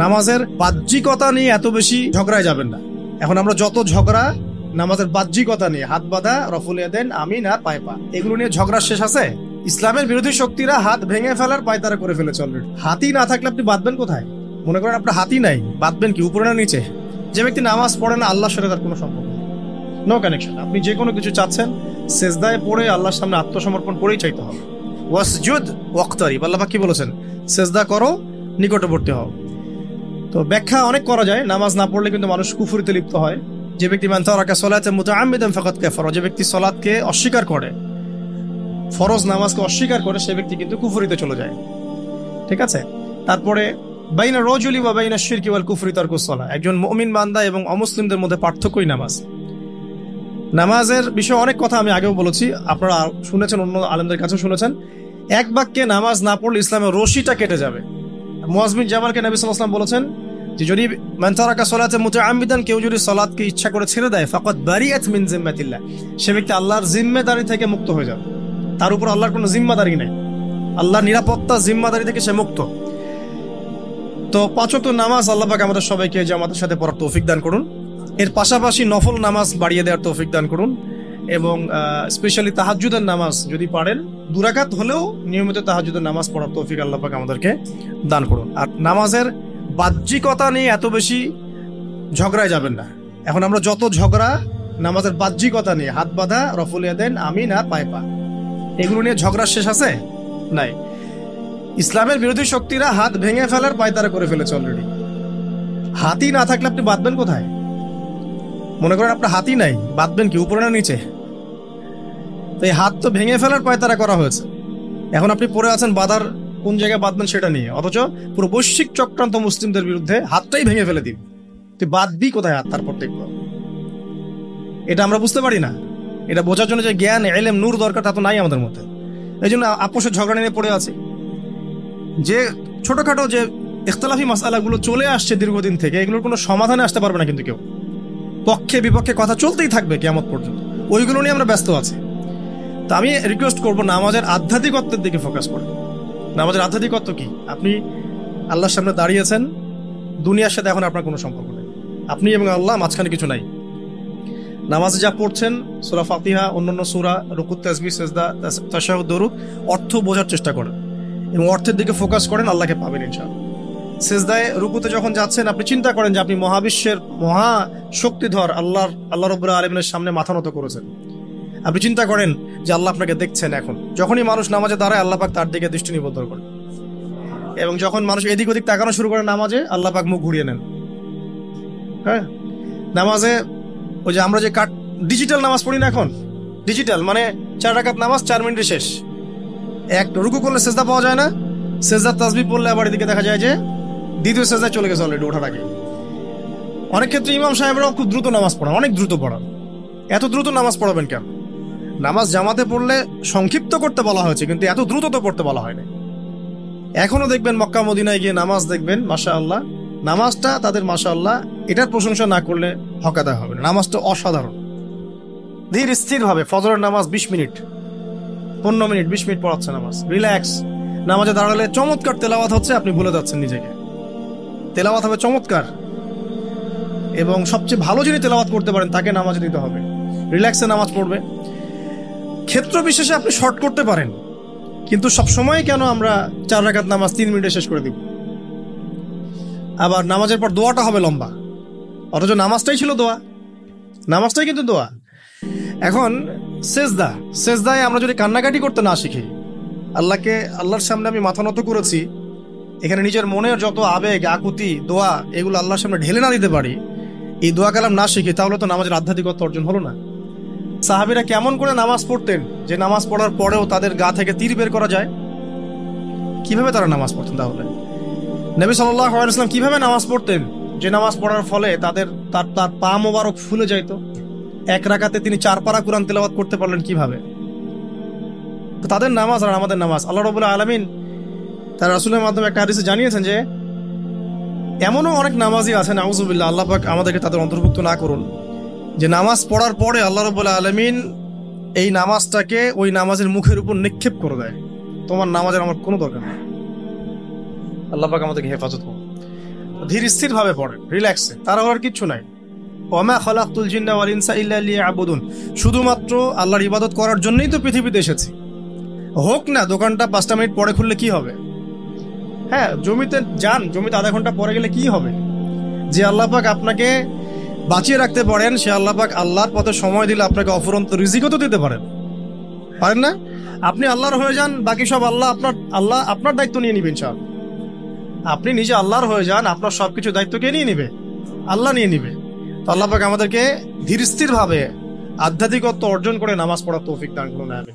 নামাজের বাহ্যিকতা নিয়ে এত বেশি ঝগড়ায় যাবেন না। এখন আমরা যত ঝগড়া নামাজের বাহ্যিকতা নিয়ে, হাত বাঁধা, রফুল ইয়াদাইন, আমিন আর পায়ে পা, এগুলো নিয়ে ঝগড়া শেষ আছে? ইসলামের বিরোধী শক্তিরা হাত ভেঙে ফেলার পায়তারা করে ফেলেছে অলরেডি। হাতই না থাকলে আপনি বাঁধবেন কোথায়? মনে করেন আপনার হাতই নাই, বাঁধবেন কি উপরে না নিচে? যে ব্যক্তি নামাজ পড়ে না, আল্লাহর সাথে তার কোনো সম্পর্ক নেই, নো কানেকশন। আপনি যে কোনো কিছু চাচ্ছেন সেজদায় পড়ে আল্লাহর সামনে আত্মসমর্পণ করেই চাইতে হবে। ওয়াসজুদ ওয়াক্তারিব, আল্লাহ পাক কি বলেছেন? সেজদা করো, নিকটবর্তী হও। তো ব্যাখ্যা অনেক করা যায়। নামাজ না পড়লে কিন্তু মানুষ কুফরিতে লিপ্ত হয়। যে ব্যক্তি মান তারাকা সালাতা মুতাআম্মিদান ফাকাদ কাফারা, যে ব্যক্তি সালাতকে অস্বীকার করে, ফরজ নামাজকে অস্বীকার করে, সে ব্যক্তি কিন্তু কুফরিতে চলে যায়। ঠিক আছে। তারপরে বাইনা রাজুলি ওয়া বাইনা শিরকি ওয়াল কুফরি তারকুস সালাহ, একজন মুমিন বান্দা এবং অমুসলিমদের মধ্যে পার্থক্যই নামাজ। নামাজের বিষয়ে অনেক কথা আমি আগেও বলেছি, আপনারা শুনেছেন, অন্য আলেমদের কাছেও শুনেছেন। এক বাক্যে নামাজ না পড়লে ইসলামের রশিটা কেটে যাবে। মুআয বিন জাবালকে নবী সাল্লাল্লাহু আলাইহি ওয়াসাল্লাম বলেছেন যে যদি মান তারাকা সালাতা মুতাআম্মিদান, কেউ যদি সালাতকে ইচ্ছা করে ছেড়ে দেয়, ফাকাদ বারিআত মিন জিম্মাতিল্লাহ, সে ব্যক্তি আল্লাহর জিম্মেদারি থেকে মুক্ত হয়ে যাবে। তার উপর আল্লাহর কোনো জিম্মাদারি নেই, আল্লাহর নিরাপত্তা জিম্মাদারি থেকে সে মুক্ত। তো পাঁচ ওয়াক্ত নামাজ আল্লাহ পাক আমাদের সবাইকে জামাতের সাথে পড়ার তৌফিক দান করুন। এর পাশাপাশি নফল নামাজ বাড়িয়ে দেওয়ার তৌফিক দান করুন, এবং স্পেশালি তাহাজ্জুদের নামাজ যদি পারেন 2 রাকাত হলেও নিয়মিত তাহাজ্জুদের নামাজ পড়ার তৌফিক আল্লাহ পাক আমাদেরকে দান করুন। আর নামাজের বাহ্যিকতা নিয়ে এত বেশি ঝগড়ায় যাবেন না। এখন আমরা যত ঝগড়া নামাজের বাহ্যিকতা নিয়ে, হাত বাঁধা, রফুল ইয়াদাইন, আমিন আর পায়ে পা, এগুলো নিয়ে ঝগড়া শেষ আছে? নাই। ইসলামের বিরোধী শক্তিরা হাত ভেঙে ফেলার পায়তারা করে ফেলেছে অলরেডি। হাতই না থাকলে আপনি বাঁধবেন কোথায়? মনে করেন আপনার হাতই নাই, বাঁধবেন কি উপরে না নিচে? তো এই হাত তো ভেঙে ফেলার পায়তারা করা হয়েছে। এখন আপনি পড়ে আছেন বাঁধার কোন জায়গায় বাঁধবেন সেটা নিয়ে, অথচ পুরো বৈশ্বিক চক্রান্ত মুসলিমদের বিরুদ্ধে হাতটাই ভেঙে ফেলে দিন। তুই বাঁধবি কোথায় হাত? তারপর দেখব। এটা আমরা বুঝতে পারি না। এটা বোঝার জন্য যে জ্ঞান, ইলম, নূর দরকার তা তো নাই আমাদের মধ্যে। এই জন্য আপোষের ঝগড়া নিয়ে পড়ে আছি। যে ছোটখাটো যে ইখতিলাফি মাসআলাগুলো চলে আসছে দীর্ঘদিন থেকে, এগুলোর কোনো সমাধানে আসতে পারবে না কিন্তু কেউ। পক্ষে বিপক্ষে কথা চলতেই থাকবে কিয়ামত পর্যন্ত, ওইগুলো নিয়ে আমরা ব্যস্ত আছি। তা আমি রিকোয়েস্ট করবো নামাজের আধ্যাত্মিকত্বের দিকে ফোকাস করে। নামাজের আধ্যাত্মিকত্ব কি? আপনি আল্লাহর সামনে দাঁড়িয়েছেন, দুনিয়ার সাথে এখন আপনার কোনো সম্পর্ক নেই, আপনি এবং আল্লাহ, মাঝখানে কিছু নাই। নামাজে যা পড়ছেন, সূরা ফাতিহা, অন্যান্য সূরা, রুকু, তাসবিহ, সিজদা, তাশাহুদ, দরুদ, অর্থ বোঝার চেষ্টা করেন এবং অর্থের দিকে ফোকাস করেন, আল্লাহকে পাবেন ইনশাআল্লাহ। সিজদায়, রুকুতে যখন যাচ্ছেন, আপনি চিন্তা করেন যে আপনি মহাবিশ্বের মহা শক্তিধর আল্লাহ রাব্বুল আলামিনের সামনে মাথা নত করেছেন। আপনি চিন্তা করেন যে আল্লাহ আপনাকে দেখছেন। এখন যখনই মানুষ নামাজে দাঁড়ায়, আল্লাহ পাক তার দিকে দৃষ্টি নিবদ্ধ করেন, এবং যখন মানুষ এদিক ওদিক তাকানো শুরু করে নামাজে, আল্লাহ পাক মুখ ঘুরিয়ে নেন। হ্যাঁ, নামাজে ওই যে আমরা যে ডিজিটাল নামাজ পড়ি না, এখন ডিজিটাল মানে 4 রাকাত নামাজ 4 মিনিটে শেষ। এক রুকু করলে সেজদা পাওয়া যায় না, সেজদার তাসবিহ পড়লে আবার এদিকে দেখা যায় যে দ্বিতীয় সেজদায় চলে গেছে অলরেডি ওঠার আগে। অনেক ক্ষেত্রে ইমাম সাহেবরাও খুব দ্রুত নামাজ পড়ান, অনেক দ্রুত পড়ান। এত দ্রুত নামাজ পড়াবেন কেন? নামাজ জামাতে পড়লে সংক্ষিপ্ত করতে বলা হয়েছে, কিন্তু এত দ্রুত তো পড়তে বলা হয়নি। এখনো দেখবেন মক্কা মদিনায় গিয়ে নামাজ দেখবেন, মাশাআল্লাহ, নামাজটা তাদের মাশাআল্লাহ, এটার প্রশংসা না করলে হকাদা হবে না। নামাজটা অসাধারণ, ধীর স্থির ভাবে ফজরের নামাজ 20 মিনিট, 15 মিনিট, 20 মিনিট পড়াচ্ছে নামাজ, রিল্যাক্স। নামাজে দাঁড়ালে চমৎকার তেলাওয়াত হচ্ছে, আপনি ভুলে যাচ্ছেন নিজেকে। তেলাওয়াত হবে চমৎকার, এবং সবচেয়ে ভালো যিনি তেলাওয়াত করতে পারেন তাকে নামাজে দিতে হবে। রিল্যাক্সে নামাজ পড়বে। ক্ষেত্র বিশেষে আপনি শর্ট করতে পারেন, কিন্তু সবসময় কেন আমরা 4 রাকাত নামাজ 3 মিনিটে শেষ করে দিব? আবার নামাজের পর দোয়াটা হবে লম্বা, অথচ নামাজটাই ছিল দোয়া, নামাজটাই কিন্তু দোয়া। এখন সেজদায় আমরা যদি কান্নাকাটি করতে না শিখি, আল্লাহর সামনে আমি মাথা নত করেছি, এখানে নিজের মনের যত আবেগ, আকুতি, দোয়া, এগুলো আল্লাহর সামনে ঢেলে না দিতে পারি, এই দোয়া কালাম না শিখি, তাহলে তো নামাজের আধ্যাত্মিকত্ব অর্জন হলো না। সাহাবীরা কেমন করে নামাজ পড়তেন যে নামাজ পড়ার পরেও তাদের গা থেকে তীর বের করা যায়? কিভাবে তারা নামাজ পড়তেন? তাহলে নবী সাল্লাল্লাহু আলাইহি ওয়াসাল্লাম কিভাবে নামাজ পড়তেন যে নামাজ পড়ার ফলে তার পা মোবারক ফুলে যাইত? 1 রাকাতে তিনি 4 পারা কোরআন তেলাওয়াত করতে পারলেন কিভাবে? তো তাদের নামাজ আর আমাদের নামাজ, আল্লাহ রাব্বুল আলামিন তার রাসূলের মাধ্যমে একটা হাদিসে জানিয়েছেন যে এমনও অনেক নামাজি আছেন, আউযুবিল্লাহ, আল্লাহ পাক আমাদেরকে তাদের অন্তর্ভুক্ত না করুন, যে নামাজ পড়ার পরে আল্লাহ রাব্বুল আলামিন এই নামাজটাকে ওই নামাজের মুখের উপর নিক্ষেপ করে দেয়, তোমার নামাজের আমার কোনো দরকার নেই। আল্লাহ পাক আমাদেরকে হেফাজত করুন। ধীর স্থির ভাবে পড়েন, রিল্যাক্সে, তাড়াহুড়ার কিচ্ছু নাই। ওয়ামা খালাকতুল জিন্না ওয়াল ইনসা ইল্লা লিয়াবুদুন, শুধুমাত্র আল্লাহর ইবাদত করার জন্যই তো পৃথিবীতে এসেছি। হোক না দোকানটা 5টা মিনিট পরে খুললে কি হবে? হ্যাঁ, জমিতে যান, জমিতে আধা ঘন্টা পরে গেলে কি হবে? যে আল্লাহ পাক আপনাকে বাঁচিয়ে রাখতে পারেন, সে আল্লাহ পাক আল্লাহর পথে সময় দিলে আপনাকে অফুরন্ত রিজিকও তো দিতে পারেন না? আপনি আল্লাহর হয়ে যান, বাকি সব আল্লাহ আপনার দায়িত্ব নিয়ে নিবেন। সব আপনি নিজে আল্লাহর হয়ে যান, আপনার সবকিছু দায়িত্ব কে নিয়ে নিবে? আল্লাহ নিয়ে নিবে। তো আল্লাহ পাক আমাদেরকে ধীর স্থির ভাবে আধ্যাত্মিকত্ব অর্জন করে নামাজ পড়ার তৌফিক দান করুন। আমিন।